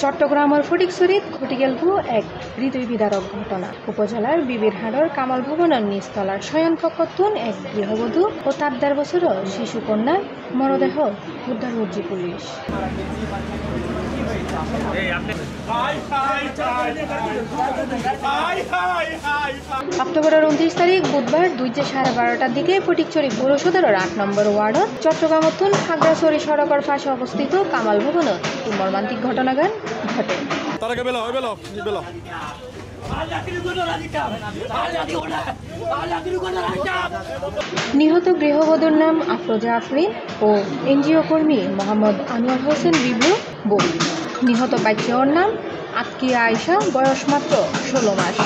চট্টগ্রামের ফটিকছড়িত ঘটি গেল এক হৃদয় বিদারক ঘটনা। উপজেলার বিবিরহাটর কামাল ভবনের নিচতলার শয়নকক্ষতুন এক গৃহবধূ ও তার ১.৫ বছরের শিশু কন্যার মরদেহ উদ্ধার করছে পুলিশ। অক্টোবরের ২৯ তারিখ বুধবার ২:১২টার দিকে ফটিকছড়ি পৌর সদরের ৮ নম্বর ওয়ার্ডত চট্টগ্রামতুন খাগড়াছড়ি সড়কের পাশে অবস্থিত কামাল ভবনত এই মর্মান্তিক ঘটনাগান ঘটে। নিহত গৃহবধূর নাম আফরোজা আফরিন ও এনজিও কর্মী মোহাম্মদ আনোয়ার হোসেন বিবলু বউ। নিহত বাচ্চার নাম আতকিয়া আয়েশা, বয়স মাত্র ১৬ মাস।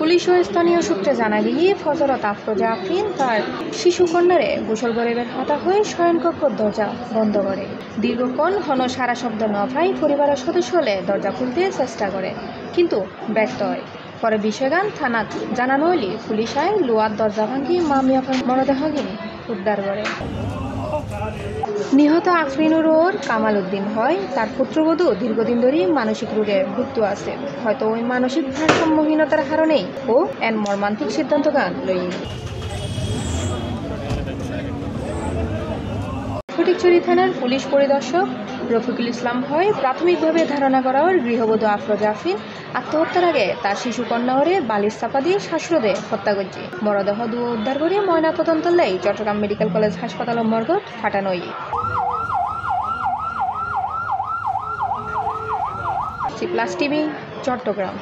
পুলিশ ও স্থানীয় সূত্রে জানা গিয়ে ফজরত আফরোজা আফরিন তার শিশু কন্যারে গোসল করে বের হতা হয়ে শয়নকক্ষর দরজা বন্ধ করে। দীর্ঘক্ষণ ঘন সারা শব্দ ন পাই পরিবারের সদস্য হলে দরজা খুলতে চেষ্টা করে, কিন্তু ব্যর্থ হয়। পরে বিষয়গান থানাত জানানো হলে পুলিশ আইন লোয়ার দরজা ভাঙি মামিয়াফার মরদেহহীন উদ্ধার করে। নিহত আফরিনুর ওর কামাল উদ্দিন হয়। তার পুত্রবধূ দীর্ঘদিন ধরে মানসিক রোগে ভুক্ত আছে। হয়তো ওই মানসিক ভারসাম্যহীনতার কারণেই ও এন মর্মান্তিক সিদ্ধান্ত গান লই। ফটিকছড়ি থানার পুলিশ পরিদর্শক রফিকুল ইসলাম হয় প্রাথমিকভাবে ধারণা করা ওর গৃহবধূ আফরোজা আফরিন আত্মহত্যার আগে তার শিশু কন্যা ওরে বালিশ চাপা দিয়ে শ্বাসরোধে হত্যা করছে। মরদেহ উদ্ধার করে ময়নাতদন্ত লাই চট্টগ্রাম মেডিকেল কলেজ হাসপাতাল মর্গত ফাটানোই। C plus TV, Chittagong.